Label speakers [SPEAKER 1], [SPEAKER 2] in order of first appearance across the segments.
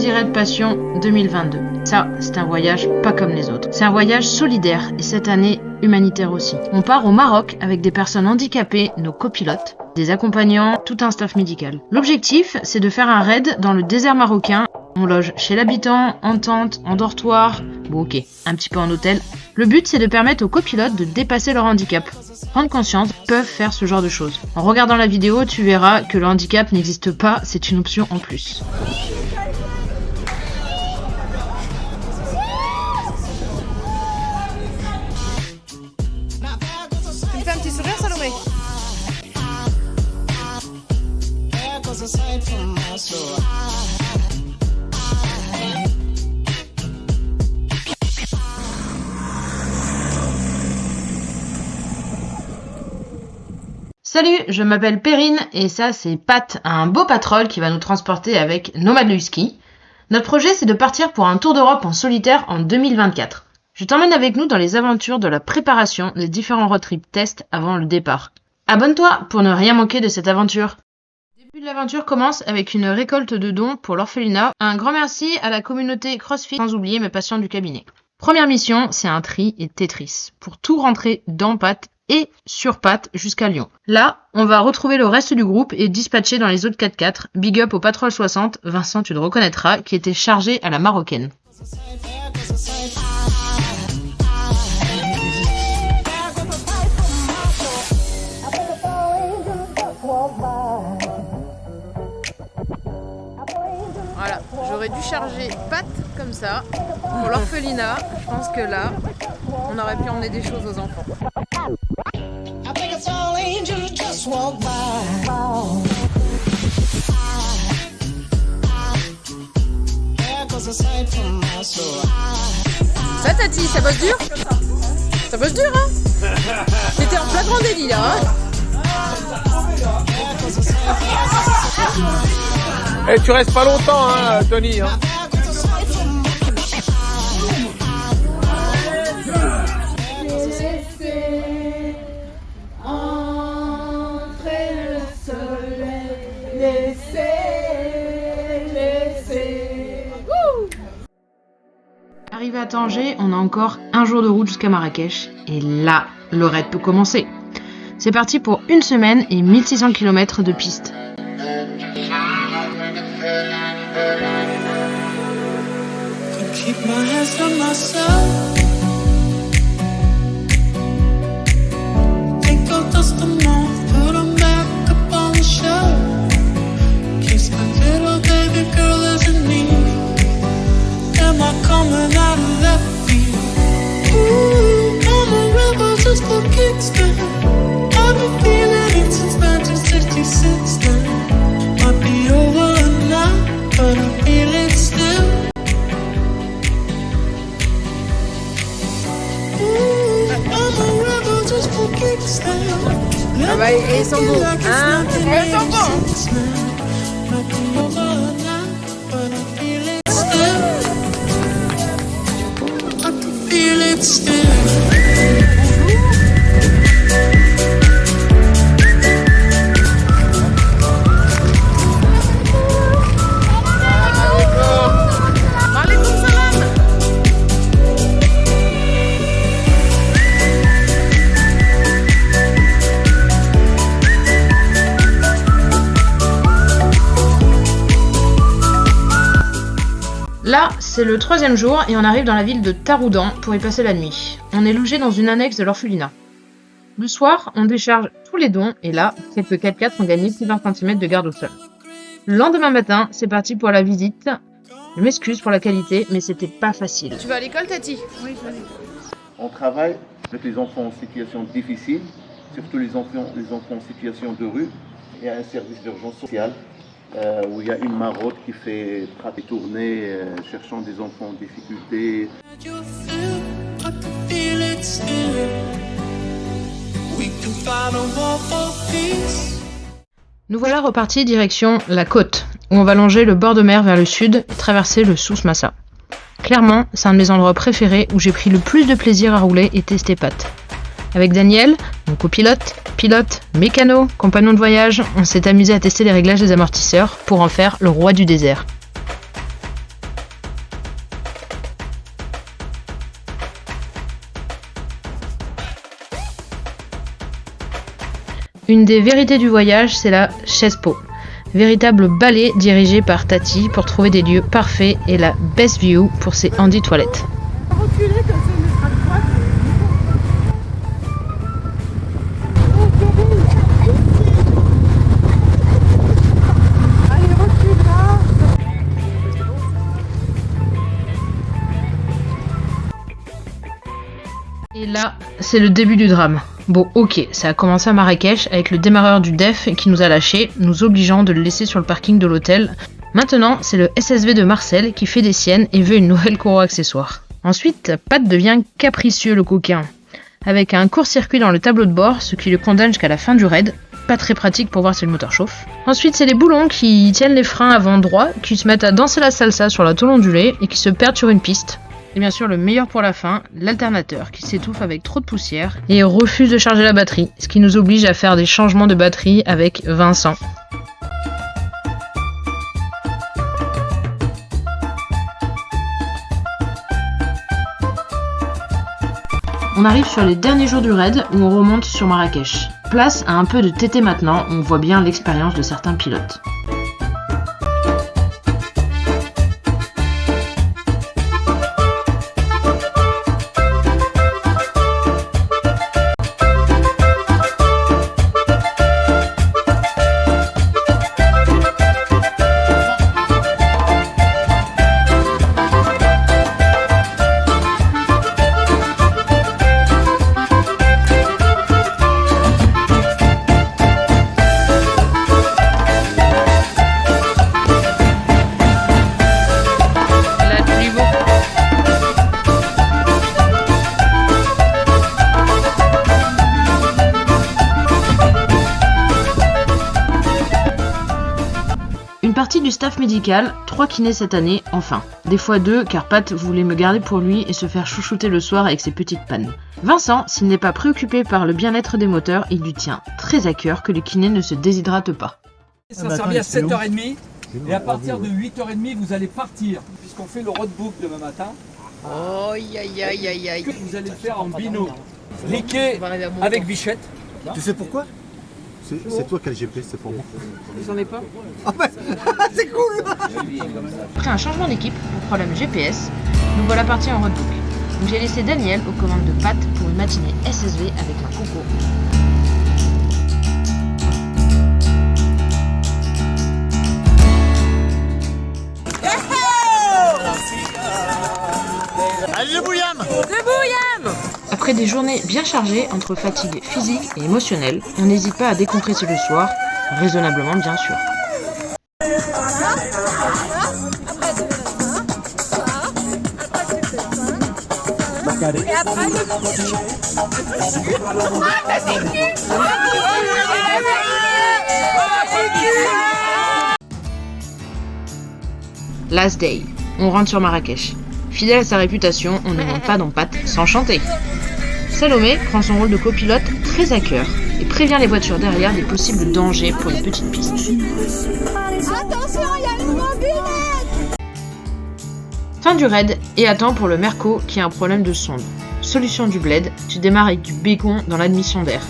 [SPEAKER 1] Easy Red Passion 2022. Ça, c'est un voyage pas comme les autres. C'est un voyage solidaire et cette année humanitaire aussi. On part au Maroc avec des personnes handicapées, nos copilotes, des accompagnants, tout un staff médical. L'objectif, c'est de faire un raid dans le désert marocain. On loge chez l'habitant, en tente, en dortoir, bon ok, un petit peu en hôtel. Le but, c'est de permettre aux copilotes de dépasser leur handicap. Prendre conscience, peuvent faire ce genre de choses. En regardant la vidéo, tu verras que le handicap n'existe pas, c'est une option en plus.
[SPEAKER 2] Tu me fais un petit sourire, Salomé?
[SPEAKER 1] Salut, je m'appelle Perrine et ça c'est Pat, un beau patrol qui va nous transporter avec Nomad le Husky. Notre projet c'est de partir pour un tour d'Europe en solitaire en 2024. Je t'emmène avec nous dans les aventures de la préparation des différents road trip tests avant le départ. Abonne-toi pour ne rien manquer de cette aventure. Le début de l'aventure commence avec une récolte de dons pour l'orphelinat. Un grand merci à la communauté CrossFit, sans oublier mes patients du cabinet. Première mission, c'est un tri et Tetris pour tout rentrer dans Pat et sur Pat jusqu'à Lyon. Là, on va retrouver le reste du groupe et dispatcher dans les autres 4x4. Big up au Patrol 60, Vincent tu le reconnaîtras, qui était chargé à la marocaine.
[SPEAKER 2] Voilà, j'aurais dû charger Pat comme ça pour l'orphelinat. Je pense que là, on aurait pu emmener des choses aux enfants. Ça Tati, ça bosse dur? Ça bosse dur hein? T'étais en flagrant délit là hein?
[SPEAKER 3] Eh, tu restes pas longtemps hein Tony hein.
[SPEAKER 1] Arrivé à Tanger, on a encore un jour de route jusqu'à Marrakech et là, le raid peut commencer. C'est parti pour une semaine et 1600 km de piste.
[SPEAKER 2] Ah bah ils sont beaux, hein? Ils sont beaux!
[SPEAKER 1] Là, c'est le 3e jour et on arrive dans la ville de Taroudan pour y passer la nuit. On est logé dans une annexe de l'orphelinat. Le soir, on décharge tous les dons et là, quelques 4x4 ont gagné plus d'1 cm de garde au sol. Le lendemain matin, c'est parti pour la visite. Je m'excuse pour la qualité, mais c'était pas facile.
[SPEAKER 2] Tu vas à l'école Tati? Oui, je vais.
[SPEAKER 4] On travaille avec les enfants en situation difficile, surtout les enfants en situation de rue. Il y a un service d'urgence sociale où il y a une maraude qui fait des tournées cherchant des enfants en difficulté.
[SPEAKER 1] Nous voilà repartis direction la côte, où on va longer le bord de mer vers le sud et traverser le Souss Massa. Clairement, c'est un de mes endroits préférés où j'ai pris le plus de plaisir à rouler et tester Pat. Avec Daniel, mon copilote, pilote, mécano, compagnon de voyage, on s'est amusé à tester les réglages des amortisseurs pour en faire le roi du désert. Une des vérités du voyage, c'est la Chespo. Véritable balai dirigé par Tati pour trouver des lieux parfaits et la best view pour ses handy toilettes.
[SPEAKER 2] Reculer comme ça, il mettra de droite. Allez, recule là.
[SPEAKER 1] Et là, c'est le début du drame. Bon, ok, ça a commencé à Marrakech avec le démarreur du DEF qui nous a lâchés, nous obligeant de le laisser sur le parking de l'hôtel. Maintenant, c'est le SSV de Marcel qui fait des siennes et veut une nouvelle courroie accessoire. Ensuite, Pat devient capricieux le coquin, avec un court-circuit dans le tableau de bord, ce qui le condamne jusqu'à la fin du raid. Pas très pratique pour voir si le moteur chauffe. Ensuite, c'est les boulons qui tiennent les freins avant droit, qui se mettent à danser la salsa sur la tôle ondulée et qui se perdent sur une piste. Et bien sûr, le meilleur pour la fin, l'alternateur qui s'étouffe avec trop de poussière et refuse de charger la batterie, ce qui nous oblige à faire des changements de batterie avec Vincent. On arrive sur les derniers jours du raid où on remonte sur Marrakech. Place à un peu de TT maintenant, on voit bien l'expérience de certains pilotes. Une partie du staff médical, 3 kinés cette année, enfin. Des fois 2, car Pat voulait me garder pour lui et se faire chouchouter le soir avec ses petites pannes. Vincent, s'il n'est pas préoccupé par le bien-être des moteurs, il lui tient très à cœur que les kinés ne se déshydratent pas.
[SPEAKER 5] Ça servit à 7h30 et à partir de 8h30 vous allez partir puisqu'on fait le roadbook demain matin.
[SPEAKER 2] Oh, aïe aïe aïe aïe aïe.
[SPEAKER 5] Vous allez le faire en binôme. Riquet avec Bichette.
[SPEAKER 6] Tu sais pourquoi? C'est toi qui as le GPS, c'est pour moi.
[SPEAKER 2] J'en ai pas.
[SPEAKER 6] Ah bah, c'est cool.
[SPEAKER 1] Après un changement d'équipe pour problème GPS, nous voilà partis en roadbook. Donc j'ai laissé Daniel aux commandes de Pat pour une matinée SSV avec un coco.
[SPEAKER 6] Allez, le bouillame.
[SPEAKER 1] Après des journées bien chargées entre fatigue physique et émotionnelle, on n'hésite pas à décompresser le soir, raisonnablement bien sûr. Last day, on rentre sur Marrakech. Fidèle à sa réputation, on ne monte pas dans Pat sans chanter. Salomé prend son rôle de copilote très à cœur et prévient les voitures derrière des possibles dangers pour les petites pistes.
[SPEAKER 7] Attention, il y a une mobilette.
[SPEAKER 1] Fin du raid et à temps pour le Merco qui a un problème de sonde. Solution du bled, tu démarres avec du bacon dans l'admission d'air.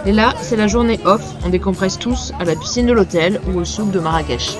[SPEAKER 1] Et là, c'est la journée off, on décompresse tous à la piscine de l'hôtel ou au souk de Marrakech.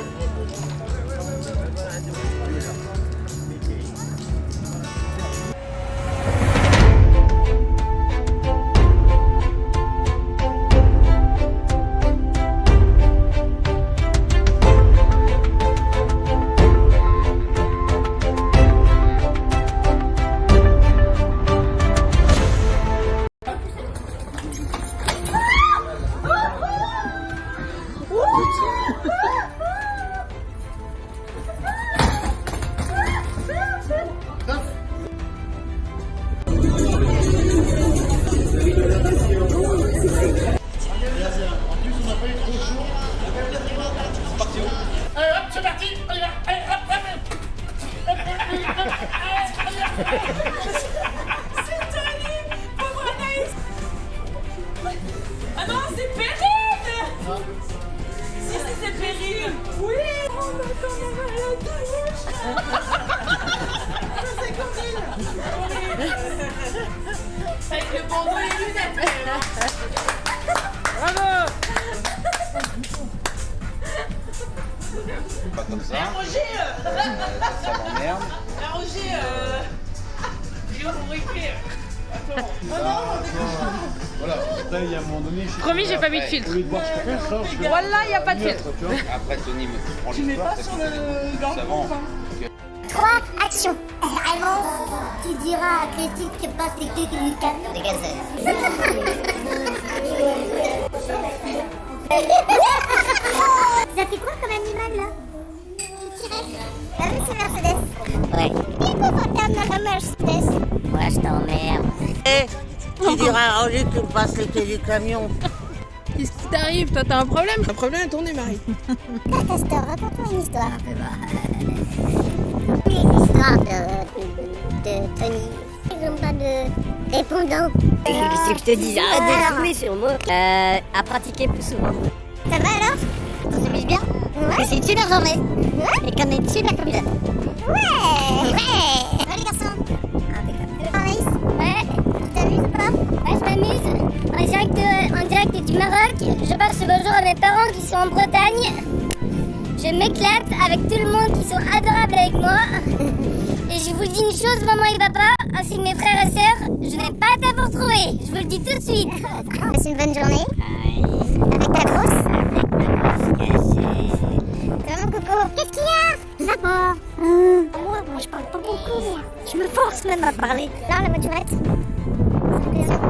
[SPEAKER 8] comme ça. Ça m'emmerde.
[SPEAKER 6] Voilà, après, il y a un moment donné.
[SPEAKER 2] Promis, j'ai pas mis de filtre.
[SPEAKER 6] Voilà,
[SPEAKER 2] il n'y a pas de filtre.
[SPEAKER 8] Après, Tony me prend l'histoire. Tu mets pas sur le savant.
[SPEAKER 7] 3 actions. Vraiment, tu diras à Christine que passe les clés du camion. Dégagez. Ça fait quoi comme animal là? Ah oui, c'est Mercedes. Ouais. Il est confortable dans la Mercedes. Ouais, je t'emmerde.
[SPEAKER 9] Tu diras à Roger qu'il passe les clés du camion.
[SPEAKER 2] Qu'est-ce qui t'arrive? Toi, t'as un problème? Un problème à tourner, Marie.
[SPEAKER 7] Castor, raconte-moi une histoire. Une histoire de Tony. Ils n'ont pas de répondant.
[SPEAKER 10] Qu'est-ce que je te dis? Arrête de jouer sur moi. À pratiquer plus souvent.
[SPEAKER 7] Ça va alors? On s'amuse bien? Ouais.
[SPEAKER 10] C'est une super journée. Et qu'on est une super combinaison.
[SPEAKER 7] Ouais. Ouais les garçons. Maurice? Ouais. Tu t'amuses ou pas?
[SPEAKER 10] Ouais, je m'amuse. En direct du Maroc. Je passe le bonjour à mes parents qui sont en Bretagne. Je m'éclate avec tout le monde qui sont adorables avec moi. Et je vous dis une chose, maman et papa, ainsi que mes frères et sœurs, je n'ai pas hâte à vous retrouver. Je vous le dis tout de suite.
[SPEAKER 7] Passe une bonne journée. Avec ta grosse. Vraiment Coco. Qu'est-ce qu'il y a? Ça va.
[SPEAKER 10] Moi, je parle pas beaucoup. Je me force même à parler.
[SPEAKER 7] Là, la voiturette. C'est plaisant.